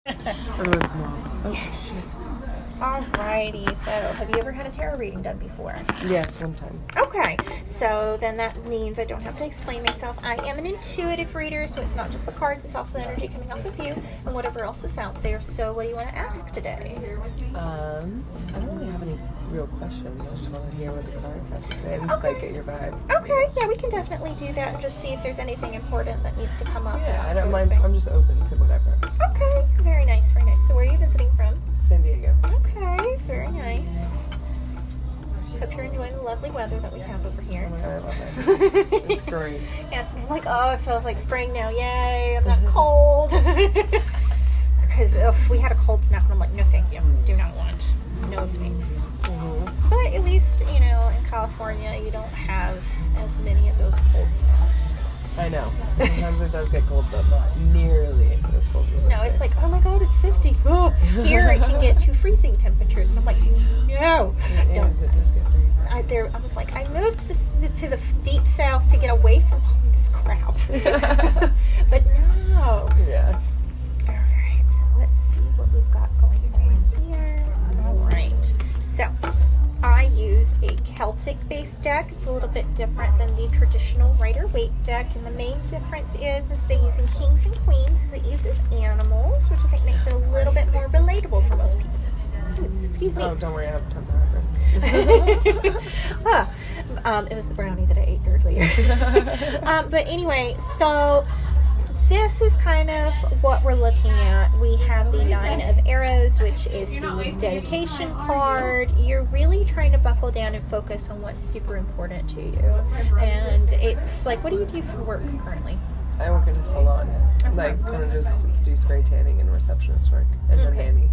Everyone's mom. Oh, Yes. Alrighty, so have you ever had a tarot reading done before? yes, one time. Okay, so then that means I don't have to explain myself. I am an intuitive reader, so it's not just the cards, it's also the energy coming off of you and whatever else is out there. So what do you want to ask today? I don't really have any real questions. I just want to hear what the cards have to say and just like get your vibe. Okay, yeah, we can definitely do that and just see if there's anything important that needs to come up. Yeah, I don't mind. I'm just open to whatever. Okay, very nice, very nice. So where are you visiting from? San Diego. Okay, very nice. Hope you're enjoying the lovely weather that we have over Oh here. my god, I love it. It's great. Yes, I'm like, oh, it feels like spring now. Yay, I'm not cold. Because if we had a cold snap, and I'm like, no thank you. Do not want. No thanks. Mm-hmm. But at least, in California, you don't have as many of those cold snaps. I know. Sometimes it does get cold, but not nearly as cold as No, it's like, oh my god, it's 50. Oh, here it can get to freezing temperatures. And I'm like, no. it does get freezing. I was like, I moved to the deep south to get away from all this crap. But no. Yeah. All right, so let's see what we've got going on here. All right, so I use a Celtic-based deck. It's a little bit different than the traditional Rider-Waite deck, and the main difference is instead of using kings and queens, is it uses animals, which I think makes it a little bit more relatable for most people. Ooh, excuse me. Oh, don't worry, I have tons of heartburn. It was the brownie that I ate earlier. But anyway, so this is kind of what we're looking at. We have the 9 of Arrows, which is the dedication card. You're really trying to buckle down and focus on what's super important to you. And it's like, what do you do for work currently? I work in a salon. Like, kind of just do spray tanning and receptionist work. And the nanny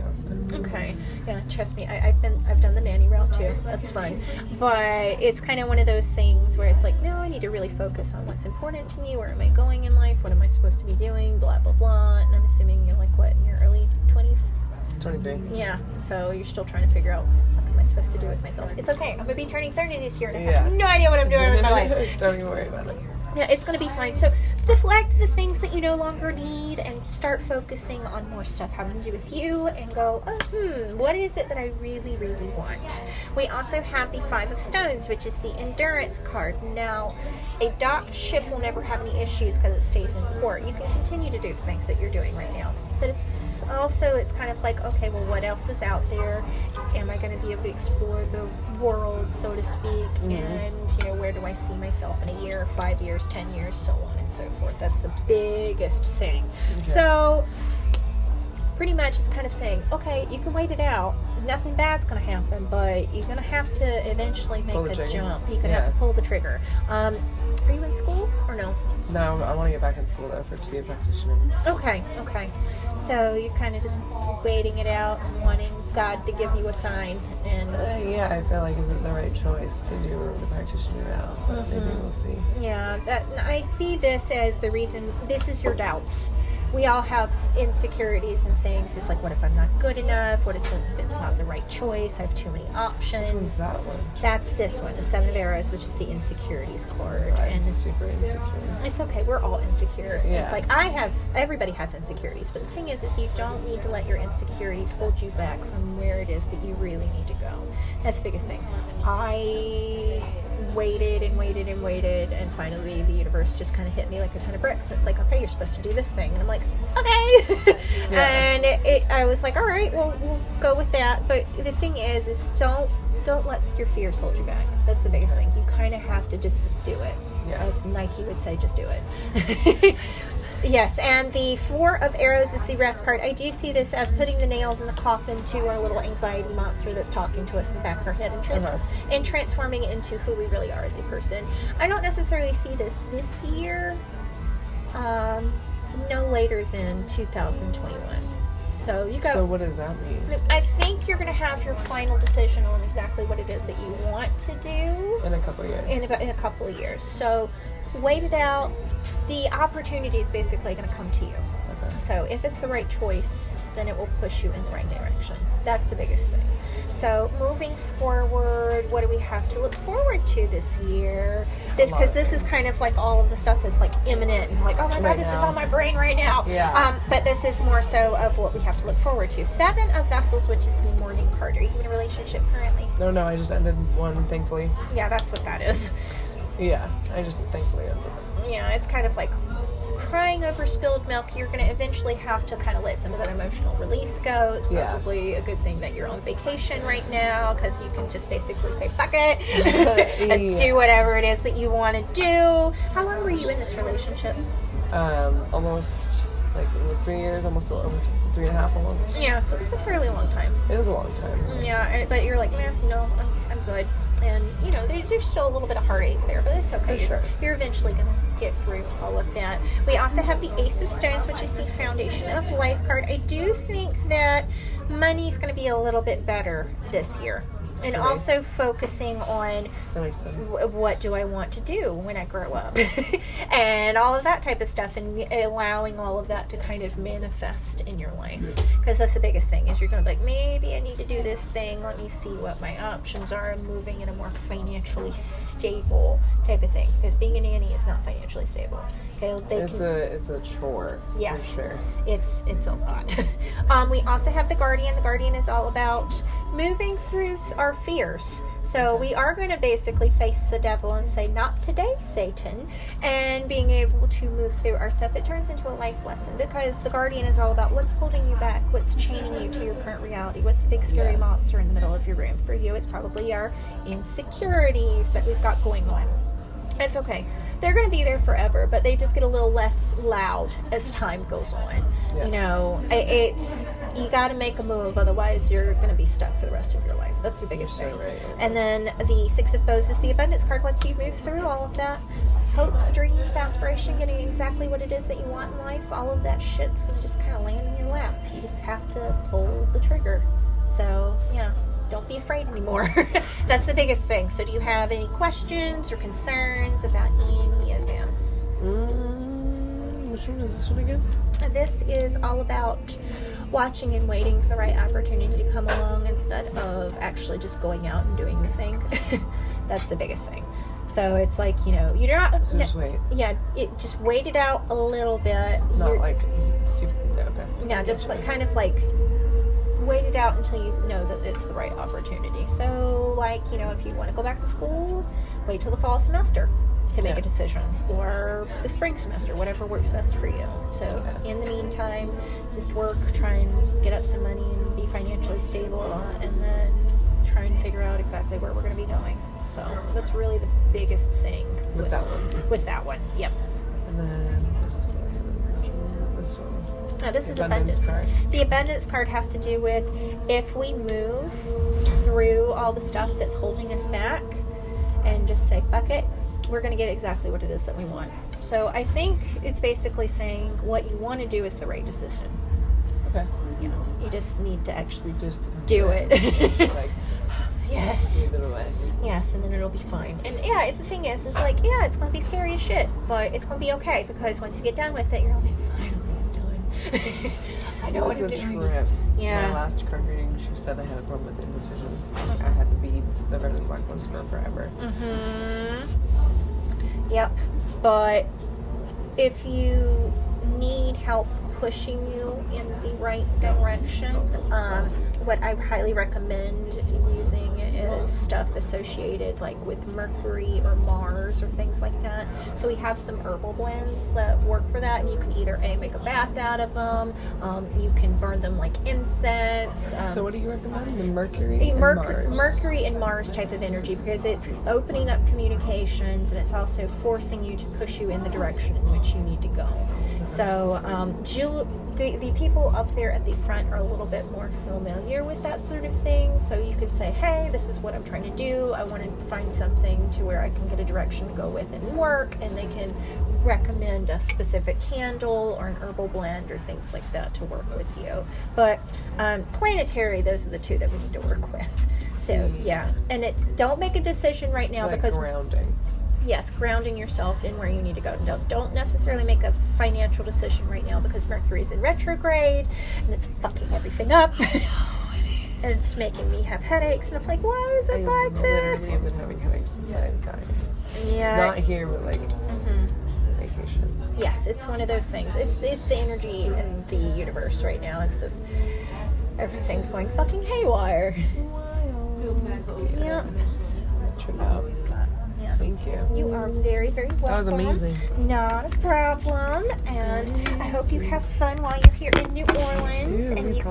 also. Okay. Yeah, trust me, I've done the nanny route too. That's fun. But it's kind of one of those things where it's like, no, I need to really focus on what's important to me. Where am I going in life? What am I supposed to be doing? Blah, blah, blah. And I'm assuming you're like, what, in your early 20s? 23. Yeah. So you're still trying to figure out, what am I supposed to do with myself? It's okay. I'm going to be turning 30 this year and I have no idea what I'm doing with my life. Don't even worry about it. Yeah, it's going to be fine. So deflect the things that you no longer need and start focusing on more stuff having to do with you and go, what is it that I really, really want? We also have the 5 of Stones, which is the endurance card. Now, a docked ship will never have any issues because it stays in port. You can continue to do the things that you're doing right now. But it's kind of like, okay, well, what else is out there? Am I going to be able to explore the world, so to speak? Mm-hmm. And, where do I see myself in a year, 5 years, 10 years, so on and so forth. That's the biggest thing. Okay. So pretty much it's kind of saying, okay, you can wait it out. Nothing bad's going to happen, but you're going to have to eventually make a jump. You're going to have to pull the trigger. Are you in school or no? No, I want to get back in school though to be a practitioner. Okay. So you're kind of just waiting it out and wanting God to give you a sign. And yeah, I feel like isn't the right choice to do the practitioner route, but maybe we'll see. Yeah, I see this as the reason. This is your doubts. We all have insecurities and things. It's like, what if I'm not good enough? What if it's not the right choice? I have too many options. Which one's that one? That's this one, the 7 of Arrows, which is the insecurities card. I'm super insecure. It's okay. We're all insecure. Yeah. It's like everybody has insecurities, but the thing is you don't need to let your insecurities hold you back from where it is that you really need to go. That's the biggest thing. I waited and finally the universe just kind of hit me like a ton of bricks. It's like, okay, you're supposed to do this thing, and I'm like, okay. Yeah. And I was like, all right, well, we'll go with that. But the thing is don't let your fears hold you back. That's the biggest thing. You kind of have to just do it. Yeah. As Nike would say, just do it. Yes, and the 4 of Arrows is the rest card. I do see this as putting the nails in the coffin to our little anxiety monster that's talking to us in the back of our head and transforming it into who we really are as a person. I don't necessarily see this year, no later than 2021. So you got. So what does that mean? I think you're going to have your final decision on exactly what it is that you want to do in a couple of years. In a couple of years. So wait it out. The opportunity is basically going to come to you. Okay. So if it's the right choice, then it will push you in the right direction. That's the biggest thing. So moving forward, what do we have to look forward to this year? Because this is kind of like all of the stuff is like imminent and like, oh my God, this is on my brain right now. Yeah. But this is more so of what we have to look forward to. 7 of Vessels, which is the morning card. Are you in a relationship currently? No, I just ended one, thankfully. Yeah, that's what that is. Yeah, I just thankfully ended it. Yeah, it's kind of like crying over spilled milk. You're going to eventually have to kind of let some of that emotional release go. It's probably a good thing that you're on vacation right now, because you can just basically say fuck it and do whatever it is that you want to do. How long were you in this relationship? Almost like 3 years, almost over 3.5 almost. Yeah, so that's a fairly long time. It is a long time. Yeah, but you're like, man, no, I'm good. And, you know, there's still a little bit of heartache there, but it's okay. For sure. You're eventually going to get through all of that. We also have the Ace of Stones, which is the Foundation of Life card. I do think that money's going to be a little bit better this year. And also focusing on that makes sense. What do I want to do when I grow up, and all of that type of stuff, and allowing all of that to kind of manifest in your life, because that's the biggest thing. Is you're going to be like, maybe I need to do this thing. Let me see what my options are. I'm moving in a more financially stable type of thing, because being a nanny is not financially stable. Okay, it's a chore. Yes, for sure. It's a lot. We also have the Guardian. The Guardian is all about moving through our fears. So we are going to basically face the devil and say, not today, Satan, and being able to move through our stuff. It turns into a life lesson, because the Guardian is all about what's holding you back, what's chaining you to your current reality, what's the big scary monster in the middle of your room. For you, it's probably our insecurities that we've got going on. It's okay. They're going to be there forever, but they just get a little less loud as time goes on. Yeah. You know, you got to make a move, otherwise you're going to be stuck for the rest of your life. That's the biggest thing. Right. And then the 6 of Bows is the Abundance card. Once you move through all of that, hopes, dreams, aspiration, getting exactly what it is that you want in life, all of that shit's going to just kind of land in your lap. You just have to pull the trigger. So, yeah. Don't be afraid anymore. That's the biggest thing. So do you have any questions or concerns about any of this? Which one is this one again? This is all about watching and waiting for the right opportunity to come along instead of actually just going out and doing the thing. That's the biggest thing. So it's like, you know, you're not... So just wait. Yeah, just wait it out a little bit. Not like super... Okay. Yeah, just like kind of like... wait it out until you know that it's the right opportunity. So, like, you know, if you want to go back to school, wait till the fall semester to make a decision, or the spring semester, whatever works best for you. So, in the meantime, just work, try and get up some money and be financially stable, and then try and figure out exactly where we're going to be going. So, that's really the biggest thing with that one. With that one, yep. And then this one. This one. This is Abundance card. The Abundance card has to do with if we move through all the stuff that's holding us back and just say, fuck it, we're going to get exactly what it is that we want. So I think it's basically saying what you want to do is the right decision. Okay. You know, you just need to actually just do it. It's like, yes. move it away. Yes, and then it'll be fine. And yeah, the thing is like, yeah, it's going to be scary as shit, but it's going to be okay, because once you get done with it, you're like, fine. I know what I'm doing. Trip. Yeah. My last card reading, she said I had a problem with indecision. I had the beads, the red and black ones for forever. Yep. But if you need help pushing you in the right direction, what I highly recommend using is stuff associated like with Mercury or Mars or things like that. So we have some herbal blends that work for that, and you can either make a bath out of them, you can burn them like incense. So what do you recommend? The Mercury and Mars? Mercury and Mars type of energy, because it's opening up communications, and it's also forcing you to push you in the direction in which you need to go. So the people up there at the front are a little bit more familiar with that sort of thing, so you could say, hey, this is what I'm trying to do. I want to find something to where I can get a direction to go with and work, and they can recommend a specific candle or an herbal blend or things like that to work with you. But planetary, those are the two that we need to work with. So yeah, and don't make a decision right now, like because grounding. yes, grounding yourself in where you need to go. No, don't necessarily make a financial decision right now because Mercury's in retrograde and it's fucking everything up. And it's making me have headaches, and I'm like, why is it like this? Literally have been having headaches since I got here. Yeah. Not here, but like vacation. Yes, it's one of those things. It's the energy in the universe right now. It's just everything's going fucking haywire. Yeah. So let's see what we've got. Yeah. Thank you. You are very, very welcome. That was amazing. Not a problem. And I hope you have fun while you're here in New Orleans. You, and you